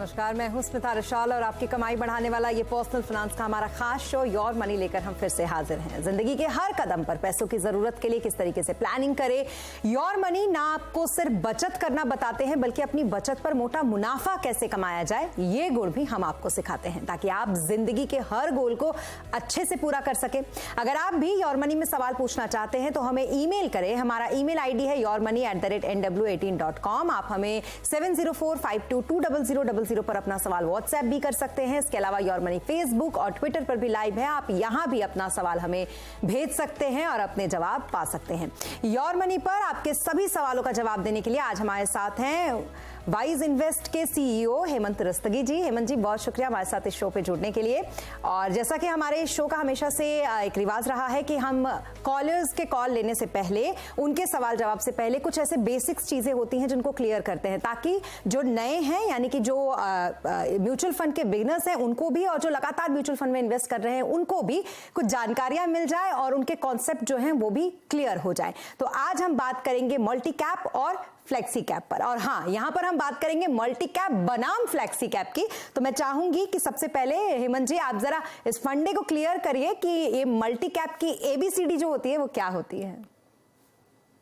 नमस्कार, मैं हूं स्मिता रशाल और आपकी कमाई बढ़ाने वाला ये पर्सनल फाइनेंस का हमारा खास शो योर मनी लेकर हम फिर से हाजिर हैं। जिंदगी के हर कदम पर पैसों की जरूरत के लिए किस तरीके से प्लानिंग करें। योर मनी ना आपको सिर्फ बचत करना बताते हैं बल्कि अपनी बचत पर मोटा मुनाफा कैसे कमाया जाए ये गुण भी हम आपको सिखाते हैं ताकि आप जिंदगी के हर गोल को अच्छे से पूरा कर सके। अगर आप भी योर मनी में सवाल पूछना चाहते हैं तो हमें ईमेल करें। हमारा ईमेल आईडी है yourmoney@nw18.com। आप हमें 7045220000 पर अपना सवाल व्हाट्सएप भी कर सकते हैं। इसके अलावा योर मनी फेसबुक और ट्विटर पर भी लाइव है, आप यहां भी अपना सवाल हमें भेज सकते हैं और अपने जवाब पा सकते हैं। योर मनी पर आपके सभी सवालों का जवाब देने के लिए आज हमारे साथ हैं वाइज इन्वेस्ट के सीईओ हेमंत रस्तगी जी। हेमंत जी, बहुत शुक्रिया हमारे साथ इस शो पे जुड़ने के लिए। और जैसा कि हमारे इस शो का हमेशा से एक रिवाज रहा है कि हम कॉलर्स के कॉल लेने से पहले, उनके सवाल जवाब से पहले कुछ ऐसे बेसिक्स चीजें होती हैं जिनको क्लियर करते हैं ताकि जो नए हैं यानी कि जो म्यूचुअल फंड के बिगिनर्स हैं उनको भी और जो लगातार म्यूचुअल फंड में इन्वेस्ट कर रहे हैं उनको भी कुछ जानकारियां मिल जाए और उनके कॉन्सेप्ट जो हैं वो भी क्लियर हो जाए। तो आज हम बात करेंगे मल्टी कैप और फ्लेक्सी कैप पर। और हाँ, यहां पर हम बात करेंगे मल्टी कैप बनाम फ्लेक्सी कैप की। तो मैं चाहूंगी कि सबसे पहले हेमंत जी आप जरा इस फंडे को क्लियर करिए कि ये मल्टी कैप की एबीसीडी जो होती है वो क्या होती है।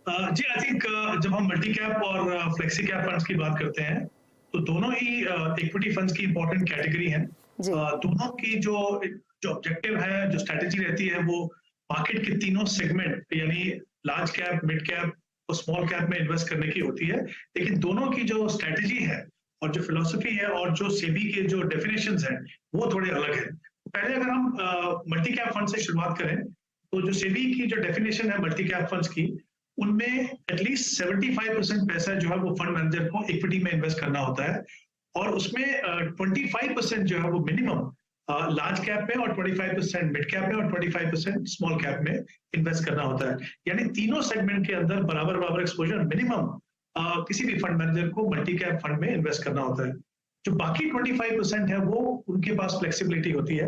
जी, आई थिंक जब हम मल्टी कैप और फ्लेक्सी कैप फंड्स की बात करते हैं तो दोनों ही इक्विटी फंड्स की इंपॉर्टेंट कैटेगरी हैं। दोनों की जो ऑब्जेक्टिव है, जो स्ट्रेटेजी रहती है, वो मार्केट के तीनों सेगमेंट यानी लार्ज कैप, मिड कैप और स्मॉल कैप में इन्वेस्ट करने की होती है। लेकिन दोनों की जो स्ट्रेटेजी है और जो फिलॉसफी है और जो सेबी के जो डेफिनेशंस हैं वो थोड़े अलग है। पहले अगर हम मल्टी कैप फंड से शुरुआत करें तो जो सेबी की जो डेफिनेशन है मल्टी कैप फंड्स की, उनमें एटलीस्ट 75% पैसा जो है वो फंड मैनेजर को इक्विटी में इन्वेस्ट करना होता है और उसमें 25% जो है वो मिनिमम लार्ज कैप में और 25% मिड कैप में और 25% स्मॉल कैप में इन्वेस्ट करना होता है। यानी तीनों सेगमेंट के अंदर बराबर बराबर एक्सपोजर मिनिमम किसी भी फंड मैनेजर को मल्टी कैप फंड में इन्वेस्ट करना होता है। जो बाकी 25% है वो उनके पास फ्लेक्सिबिलिटी होती है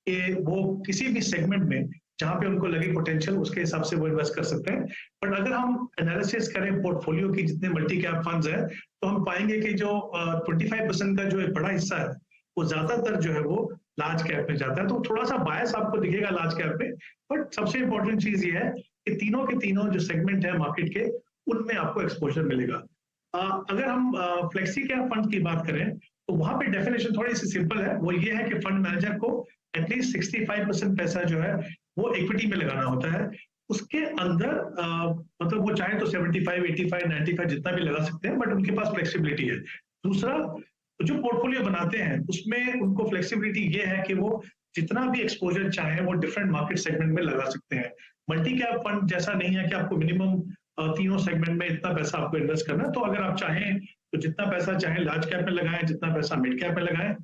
कि वो किसी भी सेगमेंट में जहां पे उनको लगे पोटेंशियल उसके हिसाब से वो इन्वेस्ट कर सकते हैं। बट अगर हम एनालिसिस करें पोर्टफोलियो की जितने मल्टी कैप फंड्स हैं तो हम पाएंगे कि जो 25% का जो एक बड़ा हिस्सा है वो ज्यादातर जो है वो लार्ज कैप में जाता है। तो थोड़ा सा बायस आपको दिखेगा लार्ज कैप में, बट सबसे इंपॉर्टेंट चीज ये है कि तीनों के तीनों जो सेगमेंट है मार्केट के उनमें आपको एक्सपोजर मिलेगा। अगर हम फ्लेक्सी कैप फंड की बात करें तो वहां पे डेफिनेशन थोड़ी सी सिंपल है। वो ये है कि फंड मैनेजर को एटलीस्ट 65% पैसा जो है वो इक्विटी में लगाना होता है। उसके अंदर मतलब वो चाहे तो 75, 85, 95 जितना भी लगा सकते हैं, बट उनके पास फ्लेक्सिबिलिटी है। दूसरा, जो पोर्टफोलियो बनाते हैं उसमें उनको फ्लेक्सिबिलिटी ये है कि वो जितना भी एक्सपोजर चाहे वो डिफरेंट मार्केट सेगमेंट में लगा सकते हैं। मल्टी कैप फंड जैसा नहीं है कि आपको मिनिमम तीनों सेगमेंट में इतना पैसा आपको इन्वेस्ट करना है। तो अगर आप चाहें तो जितना पैसा चाहे लार्ज कैप में लगाएं, जितना पैसा मिड कैप में लगाएं।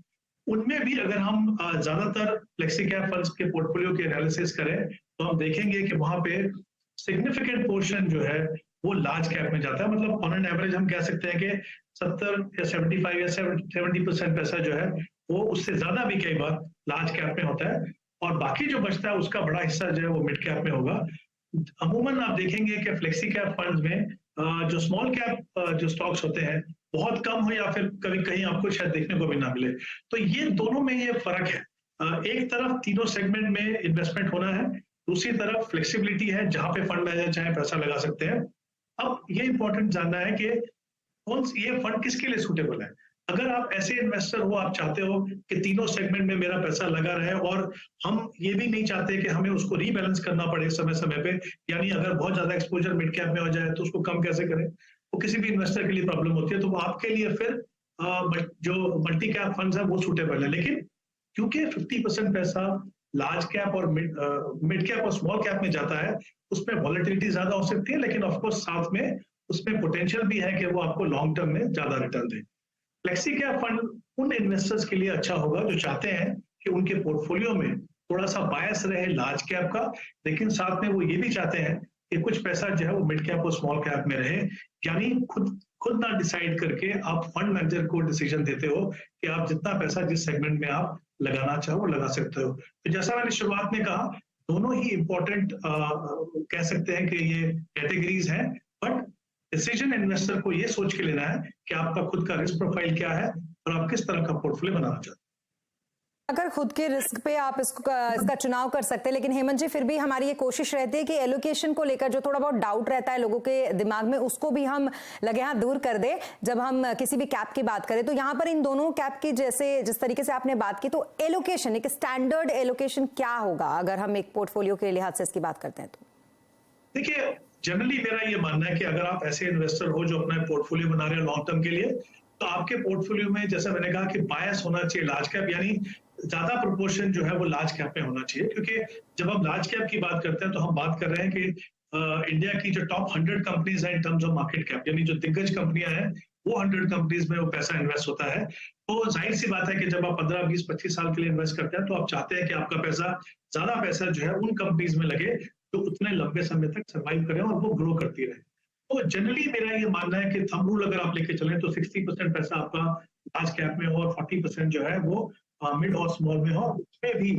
उनमें भी अगर हम ज्यादातर फ्लेक्सी कैप फंड्स के पोर्टफोलियो की एनालिसिस करें तो हम देखेंगे कि वहां पे सिग्निफिकेंट पोर्शन जो है वो लार्ज कैप में जाता है। मतलब ऑन एन एवरेज हम कह सकते हैं कि 70 या 75 या 70% पैसा जो है वो उससे ज्यादा भी कई बार लार्ज कैप में होता है और बाकी जो बचता है उसका बड़ा हिस्सा जो है वो मिड कैप में होगा। अमूमन आप देखेंगे कि फ्लेक्सी कैप फंड्स में जो स्मॉल कैप जो स्टॉक्स होते हैं बहुत कम हो या फिर कभी कहीं आपको शायद देखने को भी ना मिले। तो ये दोनों में ये फर्क है। एक तरफ तीनों सेगमेंट में इन्वेस्टमेंट होना है, दूसरी तरफ फ्लेक्सिबिलिटी है जहां पे फंड मैनेजर चाहे पैसा लगा सकते हैं। अब ये इंपॉर्टेंट जानना है कि कौन ये फंड किसके लिए सूटेबल है। अगर आप ऐसे इन्वेस्टर हो, आप चाहते हो कि तीनों सेगमेंट में मेरा पैसा लगा रहे और हम ये भी नहीं चाहते कि हमें उसको रीबैलेंस करना पड़े समय समय पे, यानी अगर बहुत ज्यादा एक्सपोजर मिड कैप में हो जाए तो उसको कम कैसे करें, वो किसी भी इन्वेस्टर के लिए प्रॉब्लम होती है। तो आपके लिए फिर जो मल्टी कैप फंड्स है वो सूटेबल है। लेकिन क्योंकि 50% पैसा लार्ज कैप और मिड कैप और स्मॉल कैप में जाता है उसमें वॉलेटिलिटी ज्यादा हो सकती है, लेकिन ऑफकोर्स साथ में उसमें पोटेंशियल भी है कि वो आपको लॉन्ग टर्म में ज्यादा रिटर्न दे। फ्लेक्सी कैप फंड उन इन्वेस्टर्स के लिए अच्छा होगा जो चाहते हैं कि उनके पोर्टफोलियो में थोड़ा सा बायस रहे लार्ज कैप का, लेकिन साथ में वो ये भी चाहते हैं कि कुछ पैसा जो है वो मिड कैप और स्मॉल कैप में रहे। यानी खुद ना डिसाइड करके आप फंड मैनेजर को डिसीजन देते हो कि आप जितना पैसा जिस सेगमेंट में आप लगाना चाहो वो लगा सकते हो। तो जैसा मैंने शुरुआत में कहा, दोनों ही इंपॉर्टेंट कह सकते हैं कि ये कैटेगरीज हैं, बट डिसीजन इन्वेस्टर को ये सोच के लेना है कि आपका खुद का रिस्क प्रोफाइल क्या है और आप किस तरह का पोर्टफोलियो बनाना चाहते हैं। अगर खुद के रिस्क पे आप इसका चुनाव कर सकते हैं, लेकिन हेमंत जी फिर भी हमारी ये कोशिश रहती है कि एलोकेशन को लेकर जो थोड़ा बहुत डाउट रहता है लोगों के दिमाग में, उसको भी हम लगे हाथ दूर कर दे जब हम किसी भी कैप की बात करें। तो यहाँ पर इन दोनों कैप की जिस तरीके से आपने बात की, तो एलोकेशन, एक स्टैंडर्ड एलोकेशन क्या होगा अगर हम एक पोर्टफोलियो के लिहाज से इसकी बात करते हैं? तो देखिए, जनरली मेरा ये मानना है कि अगर आप ऐसे इन्वेस्टर हो जो अपना पोर्टफोलियो बना रहे हो लॉन्ग टर्म के लिए, तो आपके पोर्टफोलियो में, जैसा मैंने कहा, कि बायस होना चाहिए लार्ज कैप, यानी ज्यादा प्रोपोर्शन जो है वो लार्ज कैप में होना चाहिए। क्योंकि जब हम लार्ज कैप की बात करते हैं तो हम बात कर रहे हैं कि इंडिया की जो टॉप 100 कंपनीज हैं in terms of market cap, यानी जो दिग्गज कंपनियां हैं, वो 100 कंपनीज में वो पैसा इन्वेस्ट होता है। तो जाहिर सी बात है कि जब आप 15, 20, 25 साल के लिए इन्वेस्ट करते हैं तो आप चाहते हैं कि आपका ज्यादा पैसा जो है उन कंपनीज में लगे तो उतने लंबे समय तक सर्वाइव करें और वो ग्रो करती रहे। तो जनरली मेरा ये मानना है कि थंब रूल अगर आप लेके चलें तो 60% पैसा आपका लार्ज कैप में हो और 40% जो है वो मिड और स्मॉल में हो। उसमें भी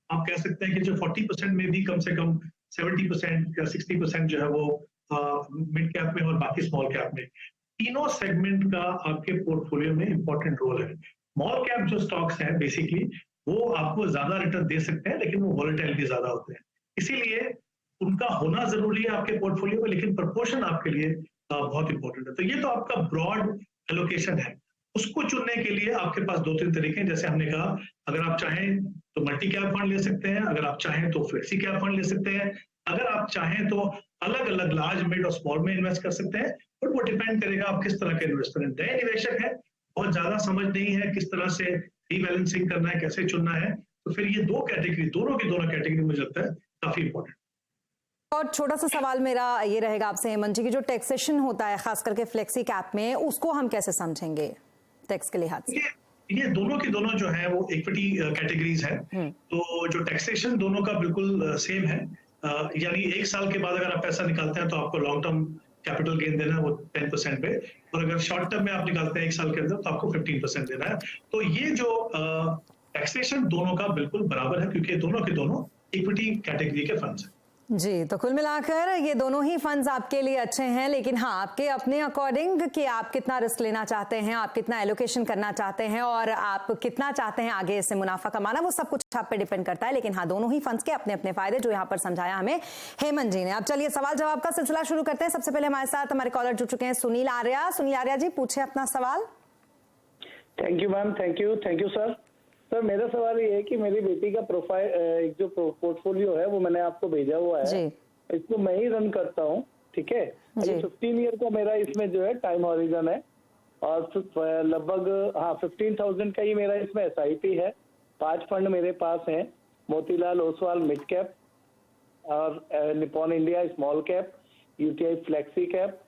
आप कह सकते हैं कि जो 40% में भी कम से कम 70% या 60% जो है वो मिड कैप में और बाकी स्मॉल कैप में। तीनों सेगमेंट का आपके पोर्टफोलियो में इंपॉर्टेंट रोल है। स्मॉल कैप जो स्टॉक्स हैं बेसिकली वो आपको ज्यादा रिटर्न दे सकते हैं, लेकिन वो वॉलेटिलिटी ज्यादा होते हैं, इसीलिए उनका होना जरूरी है आपके पोर्टफोलियो में, लेकिन प्रपोर्शन आपके लिए बहुत इंपॉर्टेंट है। तो ये तो आपका ब्रॉड एलोकेशन है। उसको चुनने के लिए आपके पास 2-3 तरीके हैं। जैसे हमने कहा, अगर आप चाहें तो मल्टी कैप फंड ले सकते हैं, अगर आप चाहें तो फ्लेक्सी कैप फंड ले सकते हैं, अगर आप चाहें तो अलग अलग लार्ज, मिड और स्मॉल में इन्वेस्ट कर सकते हैं। बट वो डिपेंड करेगा आप किस तरह के इन्वेस्टर हैं। नए निवेशक है, बहुत ज्यादा समझ नहीं है किस तरह से रीबैलेंसिंग करना है, कैसे चुनना है, तो फिर ये दोनों की दोनों कैटेगरी मुझे लगता है काफी इंपॉर्टेंट। और छोटा सा सवाल मेरा ये रहेगा आपसे हेमंत जी, की जो टैक्सेशन होता है खास करके फ्लेक्सी कैप में, उसको हम कैसे समझेंगे टैक्स के लिहाज से? ये दोनों की दोनों जो है वो इक्विटी कैटेगरीज है, तो जो टैक्सेशन दोनों का बिल्कुल सेम है। यानी 1 साल के बाद अगर आप पैसा निकालते हैं तो आपको लॉन्ग टर्म कैपिटल गेन देना है वो 10% पे, और अगर शॉर्ट टर्म में आप निकालते हैं 1 साल के अंदर तो आपको 15% देना है। तो ये जो टैक्सेशन दोनों का बिल्कुल बराबर है, क्योंकि दोनों के दोनों इक्विटी कैटेगरी के फंड्स हैं। जी, तो कुल मिलाकर ये दोनों ही फंड्स आपके लिए अच्छे हैं, लेकिन हाँ, आपके अपने अकॉर्डिंग कि आप कितना रिस्क लेना चाहते हैं, आप कितना एलोकेशन करना चाहते हैं और आप कितना चाहते हैं आगे इससे मुनाफा कमाना, वो सब कुछ आप पे डिपेंड करता है। लेकिन हाँ, दोनों ही फंड्स के अपने अपने फायदे जो यहाँ पर समझाया हमें हेमंत जी ने। अब चलिए सवाल जवाब का सिलसिला शुरू करते हैं। सबसे पहले हमारे साथ हमारे कॉलर जुड़ चुके हैं सुनील आर्या। सुनील आर्या जी, पूछे अपना सवाल। Thank you ma'am, thank you sir. Sir, मेरा सवाल ये है कि मेरी बेटी का प्रोफाइल, एक जो पोर्टफोलियो है वो मैंने आपको भेजा हुआ है, इसको मैं ही रन करता हूँ, ठीक है। 15 ईयर का मेरा इसमें जो है टाइम हॉरिजन है, और लगभग 15,000 का ही मेरा इसमें SIP है। 5 फंड मेरे पास हैं, मोतीलाल ओसवाल मिड कैप और Nippon India small cap, UTI flexi cap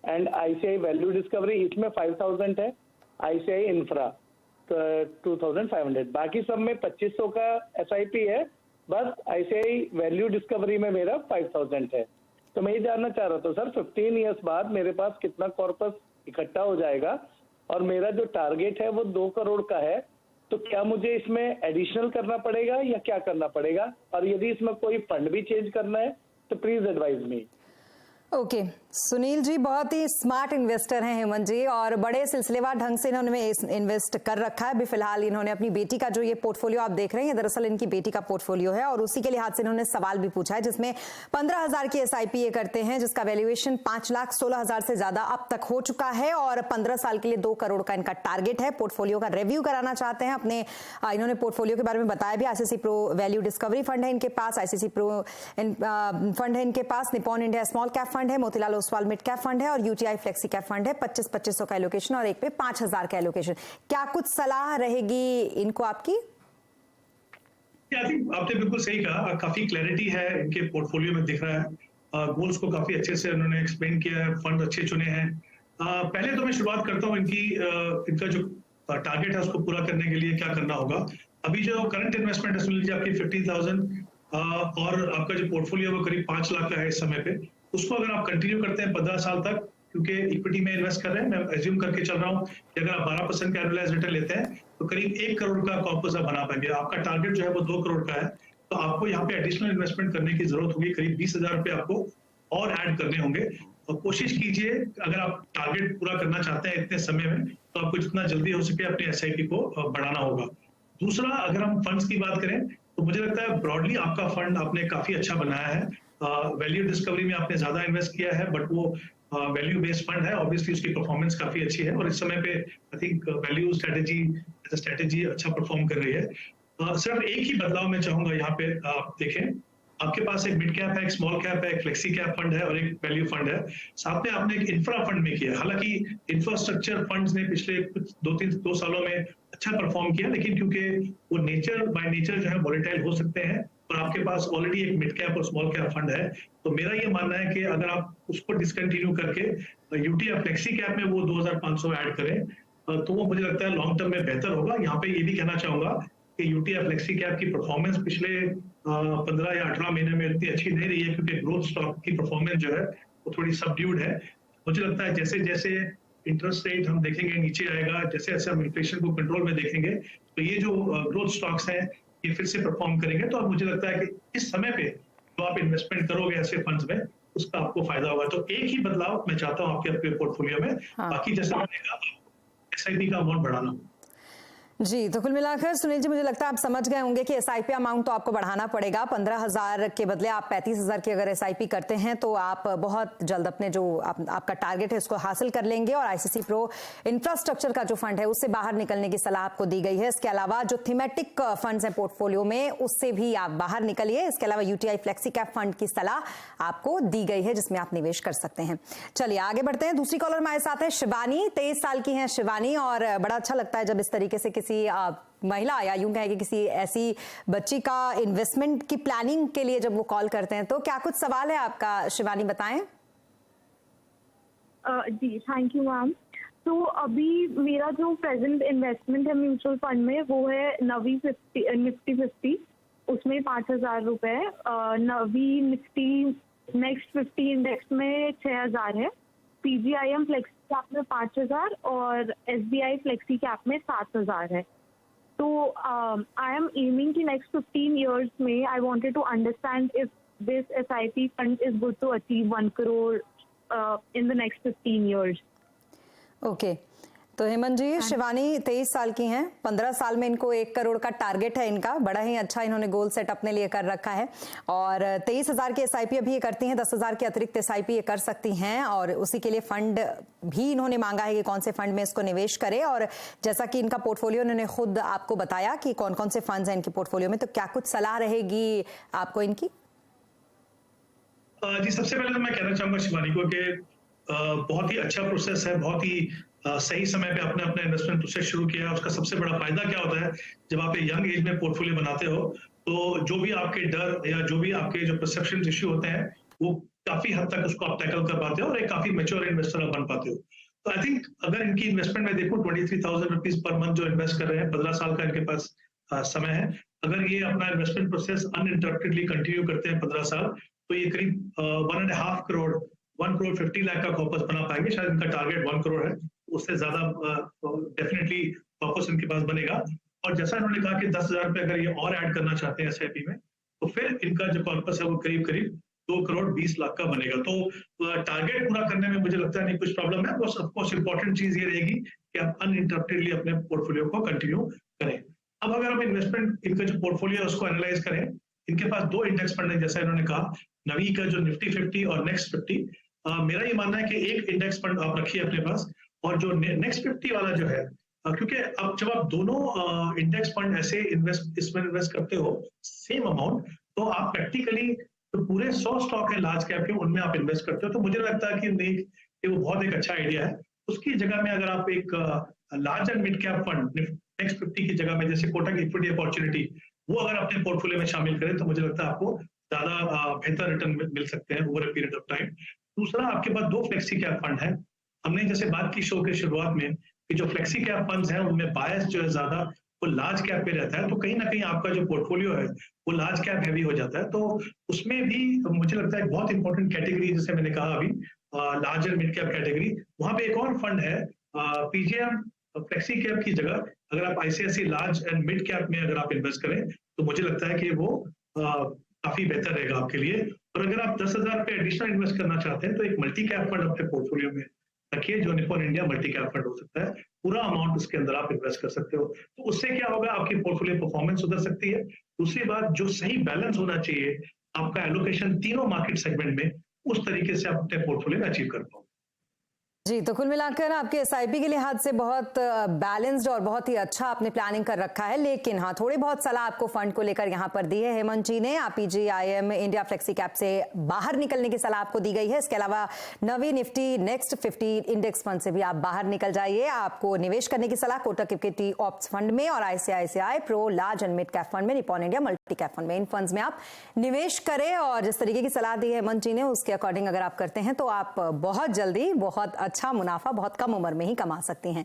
and ICI value discovery, इसमें 5,000 है, ICI इंफ्रा 2,500, बाकी सब में 2,500 का SIP है, बस ICI वैल्यू डिस्कवरी में मेरा 5,000 है। तो मैं ये जानना चाह रहा था सर, 15 ईयर्स बाद मेरे पास कितना कॉर्पस इकट्ठा हो जाएगा, और मेरा जो टारगेट है वो 2 करोड़ का है, तो क्या मुझे इसमें एडिशनल करना पड़ेगा या क्या करना पड़ेगा, और यदि इसमें कोई फंड भी चेंज करना है तो please advise me. Okay, Sunil ji बहुत ही स्मार्ट इन्वेस्टर हैं हेमंत जी, और बड़े सिलसिलेवार ढंग से इन्होंने इन्वेस्ट कर रखा है। अभी फिलहाल इन्होंने अपनी बेटी का जो ये पोर्टफोलियो आप देख रहे हैं, दरअसल इनकी बेटी का पोर्टफोलियो है, और उसी के लिहाज से इन्होंने सवाल भी पूछा है, जिसमें 15,000 की SIP ये करते हैं, जिसका वैल्यूएशन 5,16,000 से ज्यादा अब तक हो चुका है, और 15 साल के लिए 2 करोड़ का इनका टारगेट है। पोर्टफोलियो का रिव्यू कराना चाहते हैं अपने, इन्होंने पोर्टफोलियो के बारे में बताया भी। ICICI Pru value discovery fund है इनके पास, ICICI प्रो फंड है इनके पास, Nippon India small cap fund है, Motilal Oswal mid cap fund है, और UTI फ्लेक्सी कैप फंड है। 2500 का एलोकेशन और एक पे 5,000 का एलोकेशन। क्या कुछ सलाह रहेगी इनको आपकी? आई थिंक आपने बिल्कुल सही कहा, काफी क्लैरिटी है इनके पोर्टफोलियो में दिख रहा है, गोल्स को काफी अच्छे से उन्होंने एक्सप्लेन किया है, फंड अच्छे चुने हैं। पहले तो मैं शुरुआत करता हूँ इनका जो टारगेट है उसको पूरा करने के लिए क्या करना होगा। अभी जो करंट इन्वेस्टमेंट है सुन लीजिए आपकी 15,000, और आपका जो पोर्टफोलियो है वो करीब 5 लाख का है इस समय पे। उसको अगर आप कंटिन्यू करते हैं 15 साल तक, क्योंकि इक्विटी में इन्वेस्ट कर रहे हैं, मैं एज्यूम करके चल रहा हूँ कि अगर आप 12% का एनुअलाइज रिटर्न लेते हैं तो करीब 1 करोड़ का कॉर्पस आप बना पाएंगे। आपका टारगेट जो है वो 2 करोड़ का है, तो आपको यहाँ पे एडिशनल इन्वेस्टमेंट करने की जरूरत होगी, करीब 20,000 रुपये आपको और ऐड करने होंगे। और कोशिश कीजिए अगर आप टारगेट पूरा करना चाहते हैं इतने समय में तो आपको जितना जल्दी हो सके अपने SIP को बढ़ाना होगा। दूसरा, अगर हम फंड्स की बात करें तो मुझे लगता है ब्रॉडली आपका फंड आपने काफी अच्छा बनाया है। वैल्यू डिस्कवरी में आपने ज्यादा इन्वेस्ट किया है, बट वो वैल्यू बेस्ड फंड है, ऑब्वियसली उसकी परफॉर्मेंस काफी अच्छी है और इस समय पे आई थिंक वैल्यू स्ट्रेटेजी अच्छा परफॉर्म कर रही है। सिर्फ एक ही बदलाव मैं चाहूंगा यहाँ पे आप देखें, आपके पास एक मिड कैप है, एक स्मॉल कैप है, एक फ्लेक्सी कैप फंड है और एक वैल्यू फंड है। साथ में आपने एक इंफ्रा फंड में किया। हालांकि इंफ्रास्ट्रक्चर फंड्स ने पिछले कुछ 2 सालों में अच्छा परफॉर्म किया, लेकिन क्योंकि वो बाय नेचर जो है वॉलेटाइल हो सकते हैं और आपके पास ऑलरेडी एक मिड कैप और स्मॉल कैप फंड है, तो मेरा ये मानना है कि अगर आप उसको डिसकंटिन्यू करके यूटीआई फ्लेक्सी कैप में वो 2500 ऐड करें तो वो मुझे लगता है लॉन्ग टर्म में बेहतर होगा। यहाँ पे ये भी कहना चाहूंगा कि यूटीआई फ्लेक्सी कैप की परफॉर्मेंस पिछले 15 या 18 महीने में इतनी अच्छी नहीं रही है, क्योंकि ग्रोथ स्टॉक की परफॉर्मेंस जो है वो थोड़ी सबड्यूड है। मुझे लगता है जैसे जैसे इंटरेस्ट रेट हम देखेंगे नीचे आएगा, जैसे जैसे हम इन्फ्लेशन को कंट्रोल में देखेंगे, तो ये जो ग्रोथ स्टॉक्स हैं ये फिर से परफॉर्म करेंगे। तो मुझे लगता है कि इस समय पे जो आप इन्वेस्टमेंट करोगे ऐसे फंड्स में उसका आपको फायदा होगा। तो एक ही बदलाव मैं चाहता हूँ आपके अपने पोर्टफोलियो में, बाकी जैसा मैंने कहा SIP का अमाउंट बढ़ाना। जी, तो कुल मिलाकर सुनील जी मुझे लगता है आप समझ गए होंगे कि SIP अमाउंट तो आपको बढ़ाना पड़ेगा। 15,000 के बदले आप 35,000 की अगर SIP करते हैं तो आप बहुत जल्द अपने जो आपका टारगेट है उसको हासिल कर लेंगे और ICICI प्रो इंफ्रास्ट्रक्चर का जो फंड है उससे बाहर निकलने की सलाह आपको दी गई है। इसके अलावा जो थीमेटिक फंड्स हैं पोर्टफोलियो में उससे भी आप बाहर निकलिए। इसके अलावा यूटीआई फ्लेक्सी कैप फंड की सलाह आपको दी गई है जिसमें आप निवेश कर सकते हैं। चलिए आगे बढ़ते हैं। दूसरी कॉलर हमारे साथ है शिवानी, 23 साल की हैं शिवानी, और बड़ा अच्छा लगता है जब इस तरीके से किसी महिला या यूं कहें कि किसी ऐसी बच्ची का इन्वेस्टमेंट की प्लानिंग के लिए जब वो कॉल करते हैं। तो क्या कुछ सवाल है आपका शिवानी, बताएं। जी थैंक यू मैम। तो अभी मेरा जो प्रेजेंट इन्वेस्टमेंट है म्यूचुअल फंड में वो है नवी निफ्टी 50, उसमें 5,000 रुपए। नवी निफ्टी नेक्स्ट 50 इंडेक्स में 6,000 है। PGIM फ्लेक्सी कैप में 5,000 और SBI फ्लेक्सी कैप में 7,000 है। तो आई एम एमिंग कि नेक्स्ट 15 years में I wanted to understand if this SIP fund is good to achieve 1 crore in the next 15 years। Okay, तो हेमंत जी शिवानी 23 साल की हैं, 15 साल में इनको 1 करोड़ का टारगेट है इनका। बड़ा ही अच्छा इन्होंने गोल सेट अपने लिए कर रखा है और 23,000 की SIP अभी ये करती हैं, 10,000 के अतिरिक्त SIP ये कर सकती हैं और उसी के लिए फंड भी इन्होंने मांगा है कि कौन से फंड में इसको निवेश करें। और जैसा कि इनका पोर्टफोलियो इन्होंने खुद आपको बताया कि कौन कौन से फंड्स हैं इनके पोर्टफोलियो में, तो क्या कुछ सलाह रहेगी आपको इनकी? जी, सबसे पहले तो मैं कहना चाहूंगा शिवानी को कि बहुत ही अच्छा प्रोसेस है, बहुत ही सही समय पे आपने अपना इन्वेस्टमेंट प्रोसेस शुरू किया है। उसका सबसे बड़ा फायदा क्या होता है, जब आप यंग एज में पोर्टफोलियो बनाते हो तो जो भी आपके डर या जो भी आपके जो परसेप्शन इश्यू होते हैं वो काफी हद तक उसको आप टैकल कर पाते हो और एक काफी मैच्योर इन्वेस्टर बन पाते हो। तो आई थिंक अगर इनकी इन्वेस्टमेंट में देखो 23,000 रुपीज पर मंथ जो इन्वेस्ट कर रहे हैं, 15 साल का इनके पास समय है। अगर ये अपना इन्वेस्टमेंट प्रोसेस अनइंटरप्टेडली कंटिन्यू करते हैं 15 साल, तो ये करीब 1.5 करोड़ 1 crore 50 लाख का कॉर्पस बना पाएंगे। शायद इनका टारगेट 1 करोड़ है, उससे ज्यादा डेफिनेटली कॉर्पस इनके पास बनेगा। और जैसा इन्होंने कहा कि 10,000 रुपए अगर ये और ऐड करना चाहते हैं SIP में, तो फिर इनका जो कॉर्पस है वो करीब करीब 2 करोड़ 20 लाख का बनेगा। तो टारगेट पूरा करने में मुझे लगता है नहीं कुछ प्रॉब्लम है। बस ऑफकोर्स इंपॉर्टेंट चीज ये रहेगी कि आप अनइंटरप्टेडली अपने पोर्टफोलियो को कंटिन्यू करें। अब अगर हम इन्वेस्टमेंट इनका जो पोर्टफोलियो है उसको एनालाइज करें, इनके पास 2 इंडेक्स फंड है जैसा इन्होंने कहा, नवी का जो निफ्टी 50 और नेक्स्ट 50। मेरा ये मानना है कि एक इंडेक्स फंड आप रखिए अपने पास और जो नेक्स्ट 50 वाला जो है, क्योंकि अब जब आप दोनों इंडेक्स फंड ऐसे इसमें इन्वेस्ट करते हो सेम अमाउंट, तो आप प्रैक्टिकली तो पूरे 100 स्टॉक है लार्ज कैप के, उनमें आप इन्वेस्ट करते हो। तो मुझे लगता है कि वो बहुत एक अच्छा आइडिया है। उसकी जगह में अगर आप एक large and mid cap fund next 50 की जगह में, जैसे कोटक इक्विटी अपॉर्चुनिटी, वो अगर अपने पोर्टफोलियो में शामिल करें तो मुझे लगता है आपको ज्यादा बेहतर रिटर्न मिल सकते हैं over a period of time. दूसरा, आपके पास 2 फ्लेक्सी कैप फंड है। हमने जैसे बात की शो के शुरुआत में कि जो फ्लेक्सी कैप फंड्स हैं उनमें बायस जो है ज्यादा वो लार्ज कैप पे रहता है, तो कहीं ना कहीं आपका जो पोर्टफोलियो है वो लार्ज कैप हैवी हो जाता है। तो उसमें भी मुझे लगता है बहुत इंपॉर्टेंट कैटेगरी, जैसे मैंने कहा अभी large and mid cap category, वहां पे एक और फंड है PGIM फ्लेक्सी कैप की जगह अगर आप ICICI large and mid cap में अगर आप इन्वेस्ट करें तो मुझे लगता है कि वो काफी बेहतर रहेगा आपके लिए। और अगर आप 10,000 रुपये एडिशनल इन्वेस्ट करना चाहते हैं तो एक मल्टी कैप फंड अपने पोर्टफोलियो में रखिए, जो Nippon India multi cap fund हो सकता है। पूरा अमाउंट उसके अंदर आप इन्वेस्ट कर सकते हो, तो उससे क्या होगा, आपकी पोर्टफोलियो परफॉर्मेंस सुधर सकती है। दूसरी बात, जो सही बैलेंस होना चाहिए आपका एलोकेशन तीनों मार्केट सेगमेंट में, उस तरीके से आप अपने पोर्टफोलियो में अचीव कर पाओ। जी, तो कुल मिलाकर आपके एसआईपी के लिहाज से बहुत बैलेंस्ड और बहुत ही अच्छा आपने प्लानिंग कर रखा है। लेकिन हाँ, थोड़ी बहुत सलाह आपको फंड को लेकर यहाँ पर दी है हेमंत जी ने। PGIM इंडिया फ्लेक्सी कैप से बाहर निकलने की सलाह आपको दी गई है। इसके अलावा नवी निफ्टी नेक्स्ट 50 इंडेक्स फंड से भी आप बाहर निकल जाइए। आपको निवेश करने की सलाह कोटक इक्विटी ऑप्स फंड में और ICICI Pru large and mid cap fund में, Nippon India multi cap fund में, इन फंड्स में आप निवेश करें। और जिस तरीके की सलाह दी है हेमंत जी ने, उसके अकॉर्डिंग अगर आप करते हैं तो आप बहुत जल्दी बहुत अच्छा मुनाफा बहुत कम उम्र में ही कमा सकती हैं।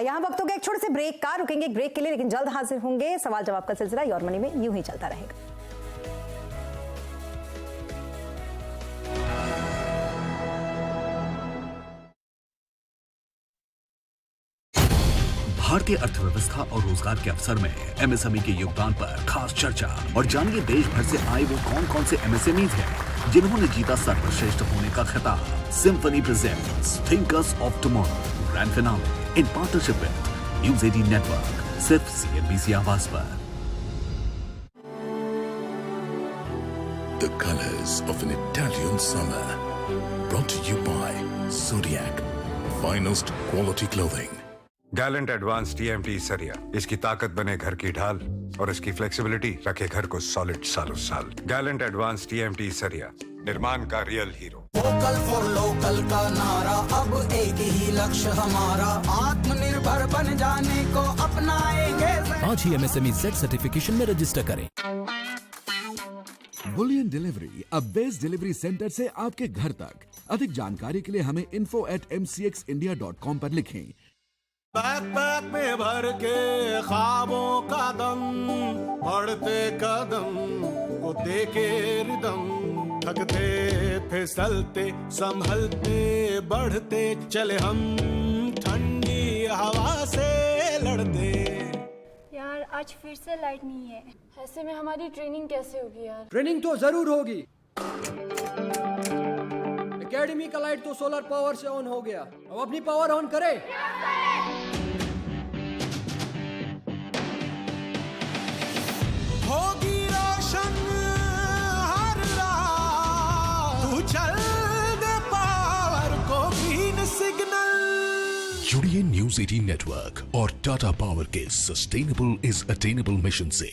यहां वक्त हो गया एक छोटे से ब्रेक का, रुकेंगे एक ब्रेक के लिए, लेकिन जल्द हाजिर होंगे। सवाल जवाब का सिलसिला योर मनी में यूं ही चलता रहेगा। भारतीय अर्थव्यवस्था और रोजगार के अवसर में MSME के योगदान पर खास चर्चा, और जानिए देश भर से आए वो कौन कौन से MSMEs हैं जिन्होंने जीता सर्वश्रेष्ठ होने का खिताब। Symphony presents thinkers of tomorrow grand finale in partnership with news 18 network, सिर्फ CNBC आवाज पर। The colors of an Italian summer, brought to you by Zodiac, finest quality clothing. Gallant advance TMT सरिया, इसकी ताकत बने घर की ढाल और इसकी फ्लेक्सिबिलिटी रखे घर को सॉलिड सालों साल। गैलेंट एडवांस TMT सरिया, निर्माण का real hero. Vocal for local का नारा अब एक ही लक्ष्य हमारा, आत्मनिर्भर बन जाने को अपनाएंगे। आज ही MSME Z सर्टिफिकेशन में रजिस्टर करें। बुलियन डिलीवरी, अब बेस्ट डिलीवरी सेंटर से आपके घर तक। अधिक जानकारी के लिए हमें info@mcxindia.com पर लिखें। बैकपैक में भर के ख्वाबों का दम, बढ़ते कदम को देके रिदम, थकते फिसलते संभलते बढ़ते चले हम ठंडी हवा से लड़ते। यार आज फिर से लाइट नहीं है, ऐसे में हमारी ट्रेनिंग कैसे होगी यार? ट्रेनिंग तो जरूर होगी। एकेडमी का लाइट तो सोलर पावर से ऑन हो गया, अब अपनी पावर ऑन करें। होगी रोशन हर रात, तू चल दे पावर को ग्रीन सिग्नल। जुड़िए न्यूज़ 18 नेटवर्क और टाटा पावर के सस्टेनेबल इज अटेनेबल मिशन से।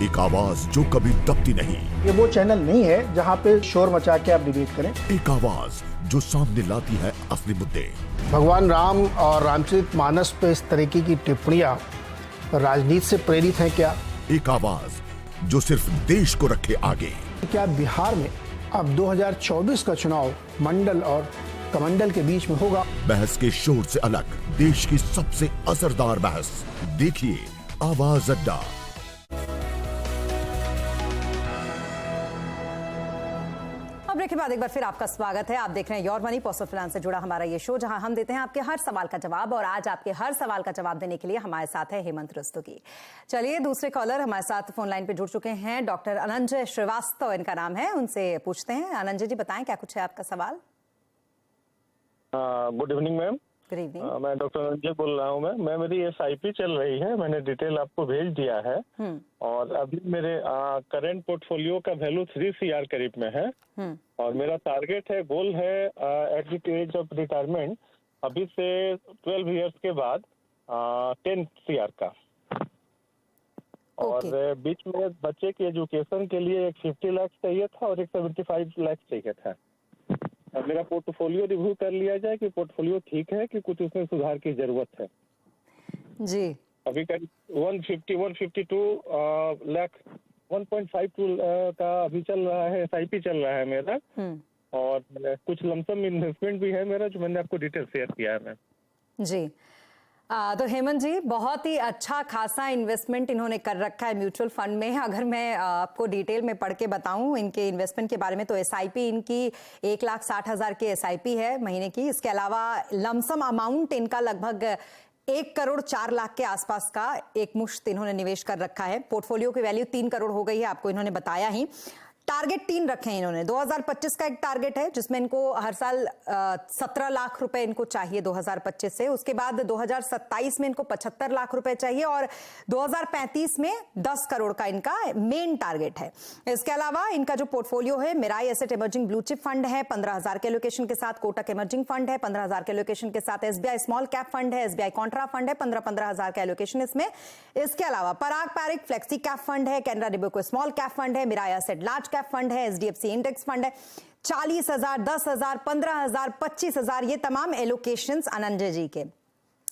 एक आवाज जो कभी दबती नहीं। ये वो चैनल नहीं है जहां पे शोर मचा के आप डिबेट करें। एक आवाज जो सामने लाती है असली मुद्दे। भगवान राम और रामचरितमानस पे इस तरीके की टिप्पणियां राजनीति से प्रेरित हैं क्या? एक आवाज जो सिर्फ देश को रखे आगे। क्या बिहार में अब 2024 का चुनाव मंडल और कमंडल के बीच में होगा? बहस के शोर से अलग देश की सबसे असरदार बहस, देखिए आवाज अड्डा। ब्रेक के बाद एक बार फिर आपका स्वागत है। आप देख रहे हैं योर मनी, पर्सनल फाइनेंस से जुड़ा हमारा ये शो, जहां हम देते हैं आपके हर सवाल का जवाब। और आज आपके हर सवाल का जवाब देने के लिए हमारे साथ है हेमंत रस्तोगी। चलिए, दूसरे कॉलर हमारे साथ फोन लाइन पे जुड़ चुके हैं। डॉक्टर अनंजय श्रीवास्तव इनका नाम है, उनसे पूछते हैं। अनंजय जी, बताएं क्या कुछ है आपका सवाल? Good evening ma'am. Good evening. मैं डॉक्टर अनंजय बोल रहा हूँ। मैं मेरी SIP चल रही है, मैंने डिटेल आपको भेज दिया है। और अभी मेरे करंट पोर्टफोलियो का वैल्यू 3 CR करीब में है। और मेरा टारगेट है, गोल है at the age of retirement अभी से 12 इयर्स के बाद 10 CR का। और बीच में बच्चे की एजुकेशन के लिए एक 50 लाख चाहिए था और एक 75 लाख चाहिए था। अब मेरा पोर्टफोलियो रिव्यू कर लिया जाए कि पोर्टफोलियो ठीक है कि कुछ उसमें सुधार की जरूरत है। जी, अभी करीब 152 लाख 1.52 का अभी चल रहा है, SIP चल रहा है मेरा। और कुछ लमसम इन्वेस्टमेंट भी है मेरा, जो मैंने आपको डिटेल शेयर किया है मैम। जी, तो हेमंत जी, बहुत ही अच्छा खासा इन्वेस्टमेंट इन्होंने कर रखा है म्यूचुअल फंड में। अगर मैं आपको डिटेल में पढ़ के बताऊं इनके इन्वेस्टमेंट के बारे में, तो SIP इनकी 1,60,000 की SIP है महीने की। इसके अलावा लमसम अमाउंट इनका लगभग 1 करोड़ 4 लाख के आसपास का एक मुश्त इन्होंने निवेश कर रखा है। पोर्टफोलियो की वैल्यू 3 करोड़ हो गई है, आपको इन्होंने बताया ही। टारगेट 3 रखे हैं इन्होंने। 2025 का एक टारगेट है जिसमें इनको हर साल 17 लाख रुपए इनको चाहिए 2025 से। उसके बाद 2027 में इनको 75 लाख रुपए चाहिए और 2035 में 10 करोड़ का इनका मेन टारगेट है। इसके अलावा इनका जो पोर्टफोलियो है, Mirae asset emerging blue chip fund है 15,000 के एलोकेशन के साथ, कोटक इमर्जिंग फंड है 15,000 के एलोकेशन के साथ, एसबीआई स्मॉल कैप फंड है, एसबीआई कॉन्ट्रा फंड है 15,000 का एलोकेशन इसमें। इसके अलावा Parag Parikh flexi cap fund है, कैनरा डिबेको स्मॉल कैप फंड है, Mirae asset large cap fund है, एचडीएफसी इंडेक्स फंड है। 40,000, 10,000, 15,000, 25,000 ये तमाम एलोकेशंस अनंजय जी के।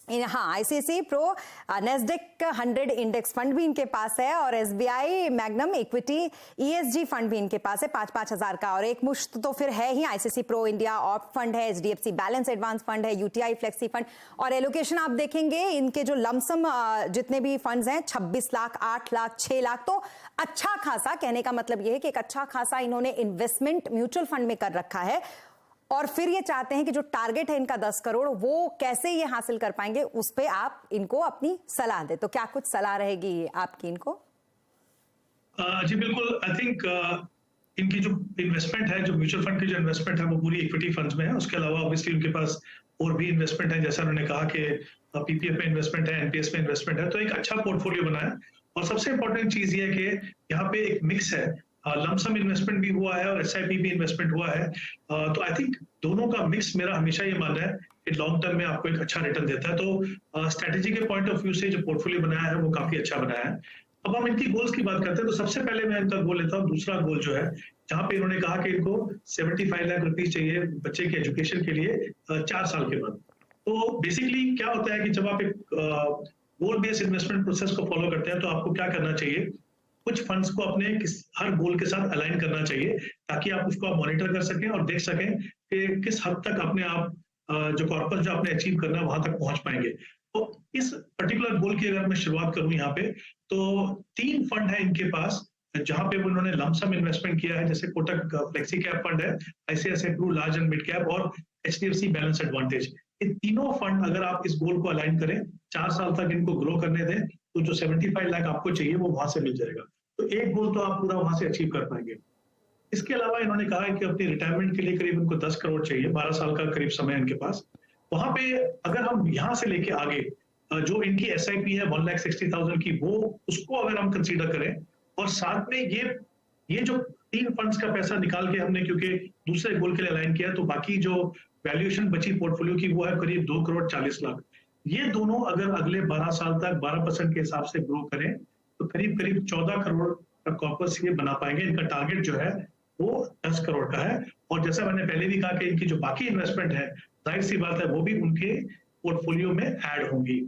हाँ, ICC pro Nasdaq 100 index fund भी इनके पास है और SBI magnum equity ESG fund भी इनके पास है 5-5 हजार का। और एक मुश्त तो फिर है ही, ICICI Pru India opp fund है, एचडीएफसी बैलेंस एडवांस फंड है, यूटीआई फ्लेक्सी फंड। और एलोकेशन आप देखेंगे इनके जो लमसम जितने भी फंड्स हैं 26 लाख, 8 लाख, 6 लाख, तो अच्छा खासा, कहने का मतलब यह है कि एक अच्छा खासा इन्होंने इन्वेस्टमेंट म्यूचुअल फंड में कर रखा है। और फिर ये चाहते हैं कि जो टारगेट है इनका 10 करोड़, वो कैसे ये हासिल कर पाएंगे, उस पे आप इनको अपनी सलाह दे। तो क्या कुछ सलाह रहेगी आपकी इनको? जी बिल्कुल, आई थिंक इनकी जो इन्वेस्टमेंट है, जो म्यूचुअल फंड की जो इन्वेस्टमेंट है वो पूरी इक्विटी फंड्स में है। उसके अलावा ऑब्वियसली उनके पास और भी इन्वेस्टमेंट है, जैसा उन्होंने कहा कि पीपीएफ में इन्वेस्टमेंट है, एनपीएस में इन्वेस्टमेंट है। तो एक अच्छा पोर्टफोलियो बना है। और सबसे इंपॉर्टेंट चीज ये है कि यहाँ पे एक मिक्स है, लमसम इन्वेस्टमेंट भी हुआ है और एसआईपी भी इन्वेस्टमेंट हुआ है। तो आई थिंक दोनों का मिक्स मेरा हमेशा ये मानना है कि लॉन्ग टर्म में आपको एक अच्छा रिटर्न देता है। तो स्ट्रेटेजी के पॉइंट ऑफ व्यू से जो पोर्टफोलियो बनाया है वो काफी अच्छा बनाया है। अब हम इनकी गोल्स की बात करते हैं तो सबसे पहले मैं इनका गोल लेता हूँ, दूसरा गोल जो है, जहां पे इन्होंने कहा कि इनको 75 लाख रुपीज चाहिए बच्चे के एजुकेशन के लिए 4 साल के बाद। तो बेसिकली क्या होता है कि जब आप एक गोल बेस्ड इन्वेस्टमेंट प्रोसेस को फॉलो करते हैं तो आपको क्या करना चाहिए, कुछ फंड्स को अपने हर गोल के साथ अलाइन करना चाहिए ताकि आप उसको मॉनिटर कर सकें और देख सकें कि किस हद तक अपने आप जो कॉर्पस जो आपने अचीव करना है वहां तक पहुंच पाएंगे। तो इस पर्टिकुलर गोल की अगर मैं शुरुआत करूं यहाँ पे, तो 3 फंड है इनके पास जहां पे उन्होंने लमसम इन्वेस्टमेंट किया है, जैसे कोटक फ्लेक्सी कैप फंड है, ICICI Pru large and mid cap और एचडीएफसी बैलेंस एडवांटेज। ये तीनों फंड अगर आप इस गोल को अलाइन करें, 4 साल तक इनको ग्रो करने दें, तो जो 75 लाख आपको चाहिए वो वहां से मिल जाएगा। तो एक गोल तो आप पूरा वहां से अचीव कर पाएंगे। इसके अलावा इन्होंने कहा है कि अपनी रिटायरमेंट के लिए करीब इनको 10 करोड़ चाहिए, 12 साल का करीब समय है इनके पास। वहां पे अगर हम यहाँ से लेके आगे जो इनकी एसआईपी है 1,60,000 की, वो उसको अगर हम कंसीडर करें और साथ में ये जो 3 फंड्स का पैसा निकाल के हमने क्योंकि दूसरे गोल के लिए अलाइन किया, तो बाकी जो वैल्यूएशन बची पोर्टफोलियो की वो है करीब 2 करोड़ 40 लाख। ये दोनों अगर अगले 12 साल तक 12% के हिसाब से ग्रो करें तो करीब 14 करोड़ का कॉर्पस ये बना पाएंगे। इनका टारगेट जो है वो 10 करोड़ का है। और जैसा मैंने पहले भी कहा कि इनकी जो बाकी इन्वेस्टमेंट है, जाहिर सी बात है वो भी उनके पोर्टफोलियो में ऐड होंगी।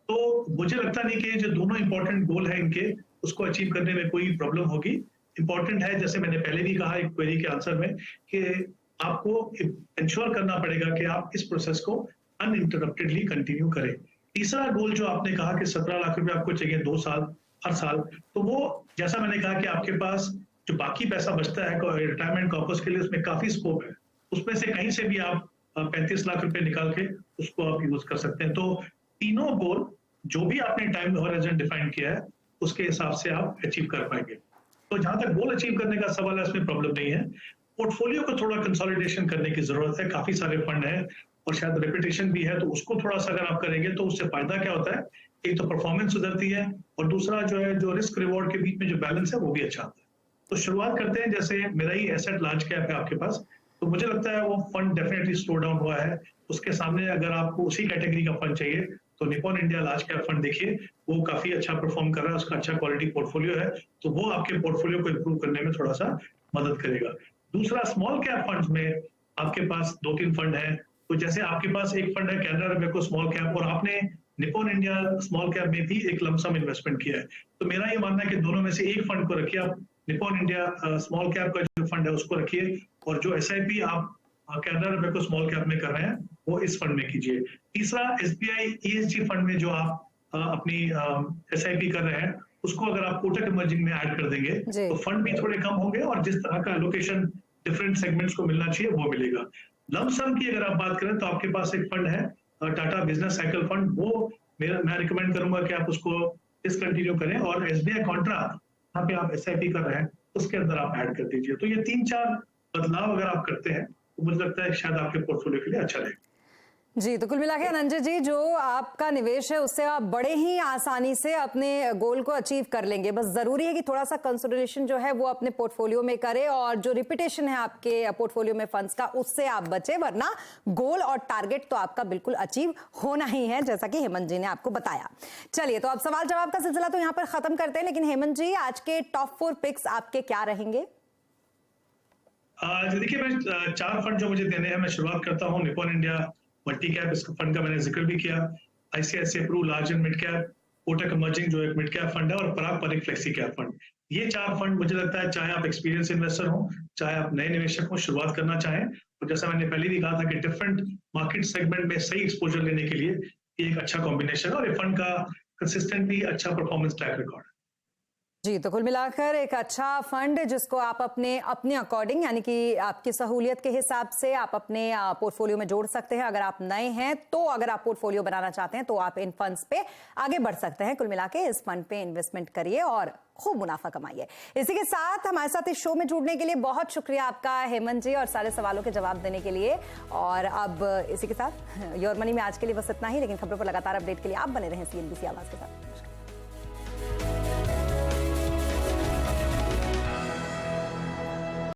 तो मुझे लगता नहीं कि जो दोनों इंपॉर्टेंट गोल है इनके, उसको अचीव करने में कोई प्रॉब्लम होगी। इंपॉर्टेंट है, जैसे मैंने पहले भी कहा एक क्वेरी के आंसर में, कि आपको इंश्योर करना पड़ेगा कि आप इस प्रोसेस को अनइंटरप्टेडली कंटिन्यू करें। तीसरा गोल जो आपने कहा कि 17 लाख रुपए आपको चाहिए 2 साल हर साल, तो वो जैसा मैंने कहा कि आपके पास जो बाकी पैसा बचता है रिटायरमेंट कॉर्पस के लिए, उसमें काफी स्कोप है। उसमें से कहीं से भी आप 35 लाख रुपए निकाल के उसको आप यूज कर सकते हैं। तो तीनों गोल जो भी आपने टाइम हॉराइजन डिफाइन किया है उसके हिसाब से आप अचीव कर पाएंगे। तो जहां तक गोल अचीव करने का सवाल है, इसमें प्रॉब्लम नहीं है। पोर्टफोलियो को थोड़ा कंसोलिडेशन करने की जरूरत है। काफी सारे फंड है और शायद रेपुटेशन भी है, तो उसको थोड़ा सा अगर आप करेंगे तो उससे फायदा क्या होता है, एक तो परफॉर्मेंस सुधरती है और दूसरा जो है जो रिस्क रिवॉर्ड के बीच में जो बैलेंस है वो भी अच्छा आता है। तो शुरुआत करते हैं, जैसे मेरा ही एसेट लार्ज कैप है आपके पास, तो मुझे लगता है वो फंड डेफिनेटली स्लो डाउन हुआ है। उसके सामने अगर आपको उसी कैटेगरी का फंड चाहिए तो Nippon India large cap fund देखिए, वो काफी अच्छा परफॉर्म कर रहा है, उसका अच्छा क्वालिटी पोर्टफोलियो है, तो वो आपके पोर्टफोलियो को इंप्रूव करने में थोड़ा सा मदद करेगा। दूसरा, स्मॉल कैप फंड में आपके पास 2-3 फंड है। तो जैसे आपके पास एक फंड है कैनरा डिबेको स्मॉल कैप, और आपने निपॉन इंडिया स्मॉल कैप में भी एक लमसम इन्वेस्टमेंट किया है। तो मेरा ये मानना है कि दोनों में से एक फंड को रखिए, आप निपॉन इंडिया स्मॉल कैप का जो फंड है उसको रखिए, और जो एसआईपी आप कैनरा डिबेको स्मॉल कैप में कर रहे हैं वो इस फंड में कीजिए। तीसरा, एसबीआई ईएसजी फंड में जो आप अपनी एसआईपी कर रहे हैं उसको अगर आप कोटक इमर्जिंग में ऐड कर देंगे तो फंड भी थोड़े कम होंगे और जिस तरह का एलोकेशन डिफरेंट सेगमेंट्स को मिलना चाहिए वो मिलेगा। लमसम की अगर आप बात करें तो आपके पास एक फंड है टाटा बिजनेस साइकिल फंड, वो मैं रिकमेंड करूंगा कि आप उसको डिसकंटिन्यू करें, और SBI कॉन्ट्रा यहाँ पे आप SIP कर रहे हैं उसके अंदर आप ऐड कर दीजिए। तो ये 3-4 बदलाव अगर आप करते हैं तो मुझे लगता है शायद आपके पोर्टफोलियो के लिए अच्छा रहेगा। जी, तो कुल मिला के अनंजय जी, जो आपका निवेश है उससे आप बड़े ही आसानी से अपने गोल को अचीव कर लेंगे। बस जरूरी है कि थोड़ा सा कंसोलिडेशन जो है वो अपने पोर्टफोलियो में करें, और जो रिपीटेशन है आपके पोर्टफोलियो में फंड्स का उससे आप बचे, वरना गोल और टारगेट तो आपका बिल्कुल अचीव होना ही है, जैसा कि हेमंत जी ने आपको बताया। चलिए, तो अब सवाल जवाब का सिलसिला तो यहाँ पर खत्म करते हैं, लेकिन हेमंत जी, आज के टॉप 4 पिक्स आपके क्या रहेंगे? देखिए, मैं 4 फंड जो मुझे देने हैं, मैं शुरुआत करता हूँ निपॉन इंडिया मल्टी कैप, इस फंड का मैंने जिक्र भी किया, ICICI Pru large and mid cap, Kotak emerging जो एक मिड कैप फंड है, और Parag Parikh flexi cap fund. ये 4 फंड मुझे लगता है, चाहे आप एक्सपीरियंस इन्वेस्टर हो, चाहे आप नए निवेशक हो, शुरुआत करना चाहें, और जैसा मैंने पहले भी कहा था कि डिफरेंट मार्केट सेगमेंट में सही एक्सपोजर लेने के लिए ये एक अच्छा कॉम्बिनेशन है, और ये फंड का कंसिस्टेंटली अच्छा परफॉर्मेंस ट्रैक रिकॉर्ड है। जी, तो कुल मिलाकर एक अच्छा फंड जिसको आप अपने अकॉर्डिंग, यानी कि आपकी सहूलियत के हिसाब से आप अपने पोर्टफोलियो में जोड़ सकते हैं। अगर आप नए हैं तो अगर आप पोर्टफोलियो बनाना चाहते हैं तो आप इन फंड्स पे आगे बढ़ सकते हैं। कुल मिला के इस फंड पे इन्वेस्टमेंट करिए और खूब मुनाफा कमाइए। इसी के साथ हमारे साथ इस शो में जुड़ने के लिए बहुत शुक्रिया आपका हेमंत जी, और सारे सवालों के जवाब देने के लिए। और अब इसी के साथ योर मनी में आज के लिए बस इतना ही, लेकिन खबरों पर लगातार अपडेट के लिए आप बने रहें CNBC आवाज के साथ।